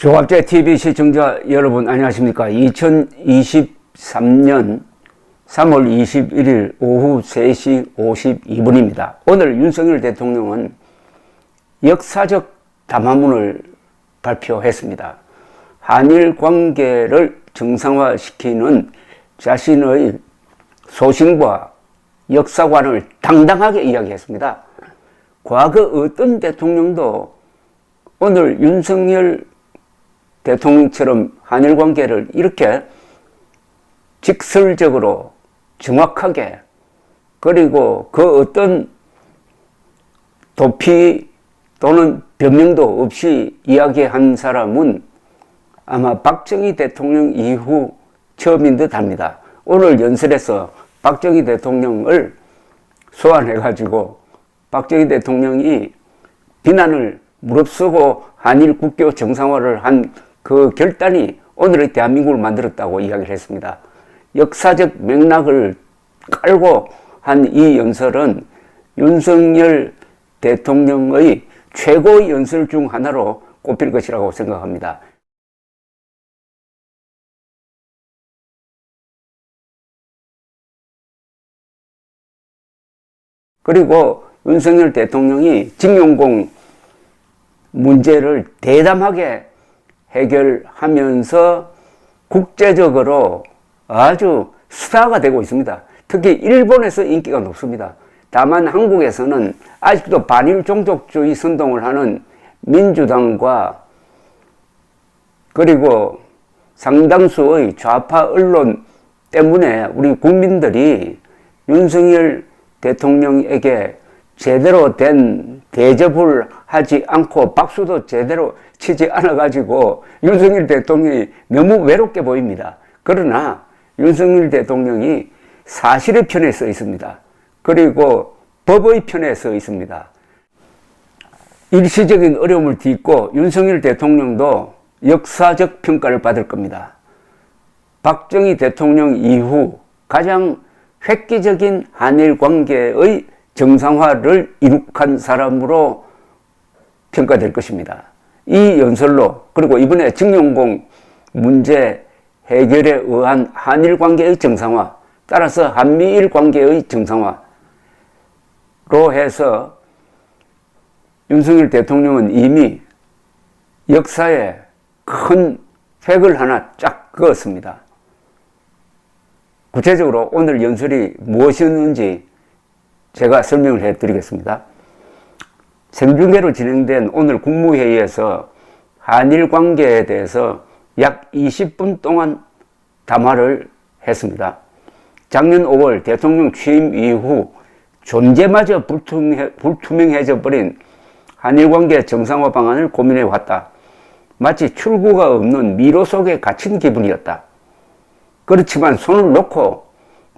조갑제 TV 시청자 여러분 안녕하십니까? 2023년 3월 21일 오후 3시 52분입니다. 오늘 윤석열 대통령은 역사적 담화문을 발표했습니다. 한일 관계를 정상화시키는 자신의 소신과 역사관을 당당하게 이야기했습니다. 과거 어떤 대통령도 오늘 윤석열 대통령처럼 한일 관계를 이렇게 직설적으로 정확하게 그리고 그 어떤 도피 또는 변명도 없이 이야기한 사람은 아마 박정희 대통령 이후 처음인 듯 합니다. 오늘 연설에서 박정희 대통령을 소환해가지고 박정희 대통령이 비난을 무릅쓰고 한일 국교 정상화를 한 그 결단이 오늘의 대한민국을 만들었다고 이야기를 했습니다. 역사적 맥락을 깔고 한 이 연설은 윤석열 대통령의 최고의 연설 중 하나로 꼽힐 것이라고 생각합니다. 그리고 윤석열 대통령이 징용공 문제를 대담하게 해결하면서 국제적으로 아주 스타가 되고 있습니다. 특히 일본에서 인기가 높습니다. 다만 한국에서는 아직도 반일 종족주의 선동을 하는 민주당과 그리고 상당수의 좌파 언론 때문에 우리 국민들이 윤석열 대통령에게 제대로 된 대접을 하지 않고 박수도 제대로 치지 않아가지고 윤석열 대통령이 너무 외롭게 보입니다. 그러나 윤석열 대통령이 사실의 편에 서 있습니다. 그리고 법의 편에 서 있습니다. 일시적인 어려움을 딛고 윤석열 대통령도 역사적 평가를 받을 겁니다. 박정희 대통령 이후 가장 획기적인 한일 관계의 정상화를 이룩한 사람으로 평가될 것입니다. 이 연설로 그리고 이번에 징용공 문제 해결에 의한 한일 관계의 정상화, 따라서 한미일 관계의 정상화로 해서 윤석열 대통령은 이미 역사에 큰 획을 하나 쫙 그었습니다. 구체적으로 오늘 연설이 무엇이었는지 제가 설명을 해드리겠습니다. 생중계로 진행된 오늘 국무회의에서 한일 관계에 대해서 약 20분 동안 담화를 했습니다. 작년 5월 대통령 취임 이후 존재마저 불투명해져 버린 한일 관계 정상화 방안을 고민해 왔다. 마치 출구가 없는 미로 속에 갇힌 기분이었다. 그렇지만 손을 놓고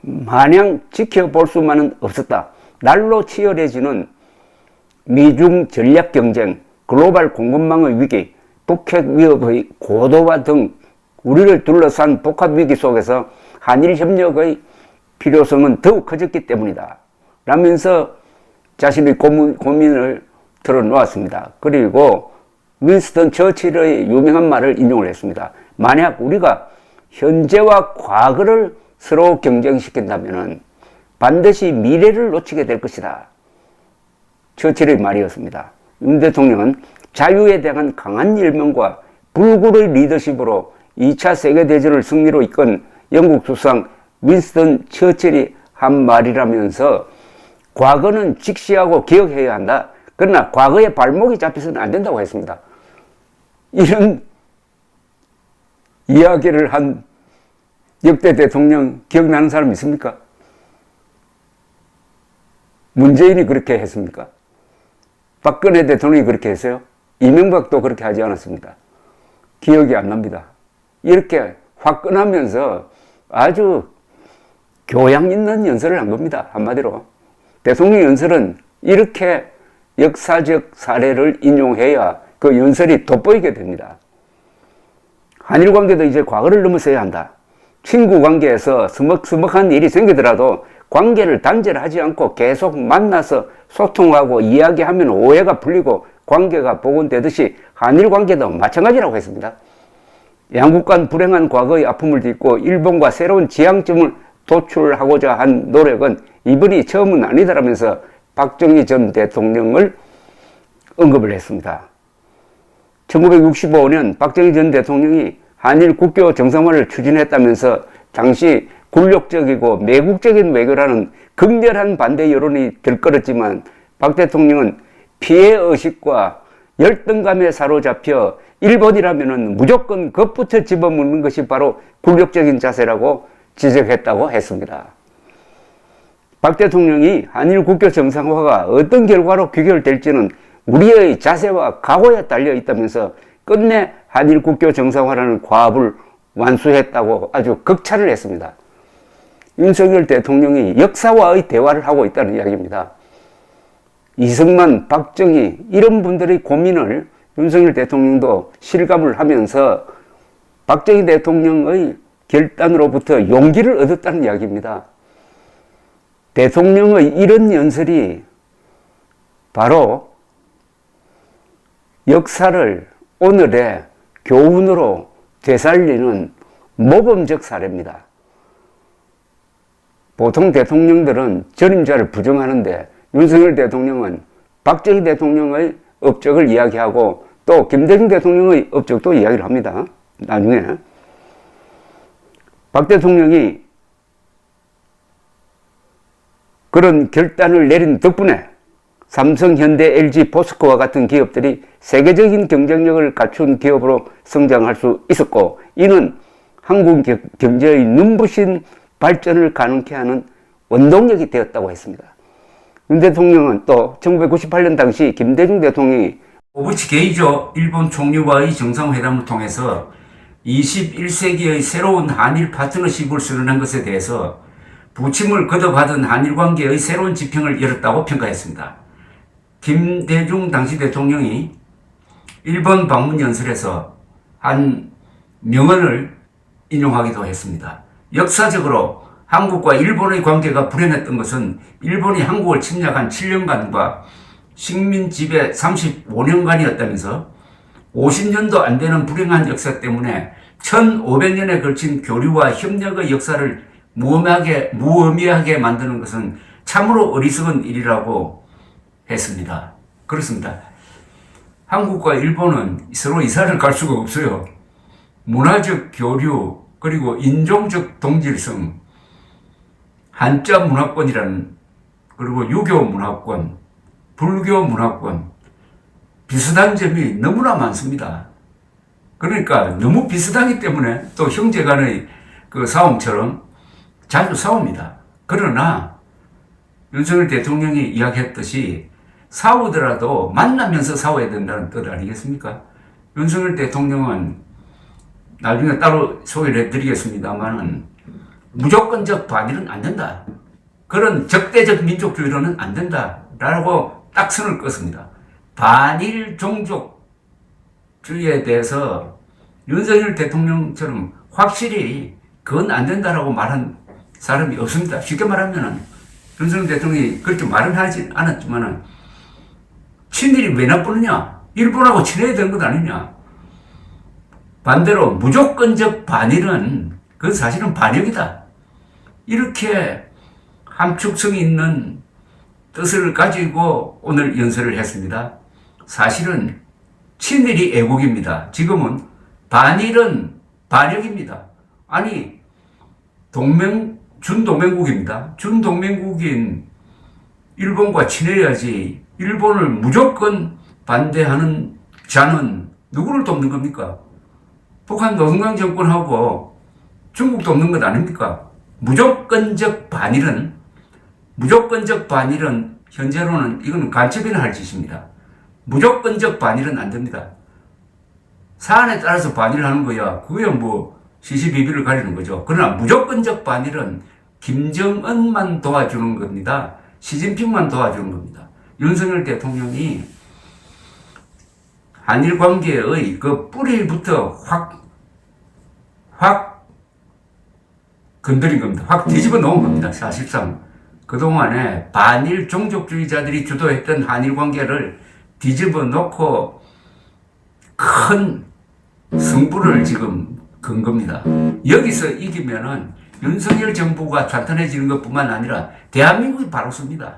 마냥 지켜볼 수만은 없었다. 날로 치열해지는 미중 전략 경쟁, 글로벌 공급망의 위기, 북핵 위협의 고도화 등 우리를 둘러싼 복합 위기 속에서 한일 협력의 필요성은 더욱 커졌기 때문이다. 라면서 자신의 고민을 털어놓았습니다. 그리고 윈스턴 처칠의 유명한 말을 인용을 했습니다. 만약 우리가 현재와 과거를 서로 경쟁시킨다면 반드시 미래를 놓치게 될 것이다. 처칠의 말이었습니다. 윤 대통령은 자유에 대한 강한 열망과 불굴의 리더십으로 2차 세계대전을 승리로 이끈 영국 수상 윈스턴 처칠이 한 말이라면서 과거는 직시하고 기억해야 한다. 그러나 과거에 발목이 잡혀서는 안 된다고 했습니다. 이런 이야기를 한 역대 대통령 기억나는 사람 있습니까? 문재인이 그렇게 했습니까? 박근혜 대통령이 그렇게 했어요? 이명박도 그렇게 하지 않았습니다. 기억이 안 납니다. 이렇게 화끈하면서 아주 교양 있는 연설을 한 겁니다. 한마디로. 대통령 연설은 이렇게 역사적 사례를 인용해야 그 연설이 돋보이게 됩니다. 한일 관계도 이제 과거를 넘어서야 한다. 친구 관계에서 서먹서먹한 일이 생기더라도 관계를 단절하지 않고 계속 만나서 소통하고 이야기하면 오해가 풀리고 관계가 복원되듯이 한일 관계도 마찬가지라고 했습니다. 양국 간 불행한 과거의 아픔을 딛고 일본과 새로운 지향점을 도출하고자 한 노력은 이번이 처음은 아니다라면서 박정희 전 대통령을 언급을 했습니다. 1965년 박정희 전 대통령이 한일 국교 정상화를 추진했다면서 당시 굴욕적이고 매국적인 외교라는 극렬한 반대 여론이 들끓었지만 박 대통령은 피해의식과 열등감에 사로잡혀 일본이라면 무조건 겁부터 집어먹는 것이 바로 굴욕적인 자세라고 지적했다고 했습니다. 박 대통령이 한일 국교 정상화가 어떤 결과로 귀결될지는 우리의 자세와 각오에 달려 있다면서 끝내 한일 국교 정상화라는 과업을 완수했다고 아주 극찬을 했습니다. 윤석열 대통령이 역사와의 대화를 하고 있다는 이야기입니다. 이승만, 박정희 이런 분들의 고민을 윤석열 대통령도 실감을 하면서 박정희 대통령의 결단으로부터 용기를 얻었다는 이야기입니다. 대통령의 이런 연설이 바로 역사를 오늘의 교훈으로 되살리는 모범적 사례입니다. 보통 대통령들은 전임자를 부정하는데 윤석열 대통령은 박정희 대통령의 업적을 이야기하고 또 김대중 대통령의 업적도 이야기를 합니다. 나중에 박 대통령이 그런 결단을 내린 덕분에 삼성, 현대, LG, 포스코와 같은 기업들이 세계적인 경쟁력을 갖춘 기업으로 성장할 수 있었고, 이는 한국 경제의 눈부신 발전을 가능케 하는 원동력이 되었다고 했습니다. 윤 대통령은 또 1998년 당시 김대중 대통령이 오부치 게이조 일본 총리와의 정상회담을 통해서 21세기의 새로운 한일 파트너십을 선언한 것에 대해서 부침을 거듭하던 한일 관계의 새로운 지평을 열었다고 평가했습니다. 김대중 당시 대통령이 일본 방문 연설에서 한 명언을 인용하기도 했습니다. 역사적으로 한국과 일본의 관계가 불행했던 것은 일본이 한국을 침략한 7년간과 식민 지배 35년간이었다면서 50년도 안 되는 불행한 역사 때문에 1500년에 걸친 교류와 협력의 역사를 무의미하게 만드는 것은 참으로 어리석은 일이라고 했습니다. 그렇습니다. 한국과 일본은 서로 이사를 갈 수가 없어요. 문화적 교류, 그리고 인종적 동질성, 한자 문화권이라는, 그리고 유교 문화권, 불교 문화권, 비슷한 점이 너무나 많습니다. 그러니까 너무 비슷하기 때문에 또 형제 간의 그 싸움처럼 자주 싸웁니다. 그러나 윤석열 대통령이 이야기했듯이 싸우더라도 만나면서 싸워야 된다는 뜻 아니겠습니까? 윤석열 대통령은 나중에 따로 소개를 해드리겠습니다만은 무조건적 반일은 안 된다. 그런 적대적 민족주의로는 안 된다라고 딱 선을 껐습니다. 반일 종족주의에 대해서 윤석열 대통령처럼 확실히 그건 안 된다라고 말한 사람이 없습니다. 쉽게 말하면은 윤석열 대통령이 그렇게 말은 하지 않았지만은 친일이 왜 나쁘느냐? 일본하고 친해야 되는 것 아니냐? 반대로 무조건적 반일은 그건 사실은 반역이다. 이렇게 함축성이 있는 뜻을 가지고 오늘 연설을 했습니다. 사실은 친일이 애국입니다. 지금은 반일은 반역입니다. 아니 준동맹국입니다. 준동맹국인 일본과 친해야지 일본을 무조건 반대하는 자는 누구를 돕는 겁니까? 북한 노동당 정권하고 중국 돕는 것 아닙니까? 무조건적 반일은 현재로는 이건 간첩이나 할 짓입니다. 무조건적 반일은 안 됩니다. 사안에 따라서 반일을 하는 거야. 그거야 뭐 시시비비를 가리는 거죠. 그러나 무조건적 반일은 김정은만 도와주는 겁니다. 시진핑만 도와주는 겁니다. 윤석열 대통령이 한일 관계의 그 뿌리부터 확 건드린 겁니다. 확 뒤집어 놓은 겁니다. 사실상 그동안에 반일 종족주의자들이 주도했던 한일 관계를 뒤집어 놓고 큰 승부를 지금 건 겁니다. 여기서 이기면은 윤석열 정부가 탄탄해지는 것뿐만 아니라 대한민국이 바로 섭니다.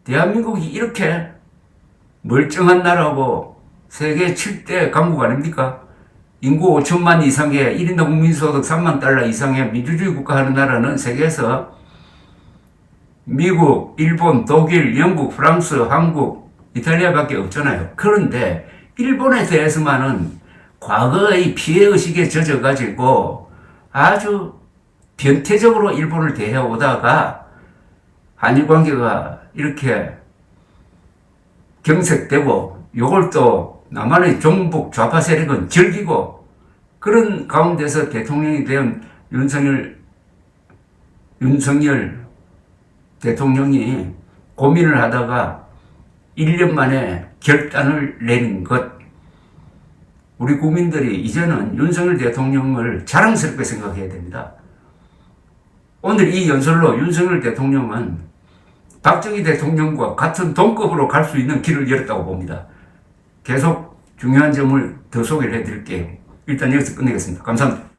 대한민국이 이렇게 멀쩡한 나라고 세계 7대 강국 아닙니까? 인구 5천만 이상의 1인당 국민소득 3만 달러 이상의 민주주의 국가 하는 나라는 세계에서 미국, 일본, 독일, 영국, 프랑스, 한국, 이탈리아밖에 없잖아요. 그런데 일본에 대해서만은 과거의 피해의식에 젖어가지고 아주 변태적으로 일본을 대해오다가 한일 관계가 이렇게 경색되고 요걸 또 남한의 종북 좌파 세력은 즐기고 그런 가운데서 대통령이 된 윤석열 대통령이 고민을 하다가 1년 만에 결단을 내린 것. 우리 국민들이 이제는 윤석열 대통령을 자랑스럽게 생각해야 됩니다. 오늘 이 연설로 윤석열 대통령은 박정희 대통령과 같은 동급으로 갈 수 있는 길을 열었다고 봅니다. 계속 중요한 점을 더 소개를 해드릴게요. 일단 여기서 끝내겠습니다. 감사합니다.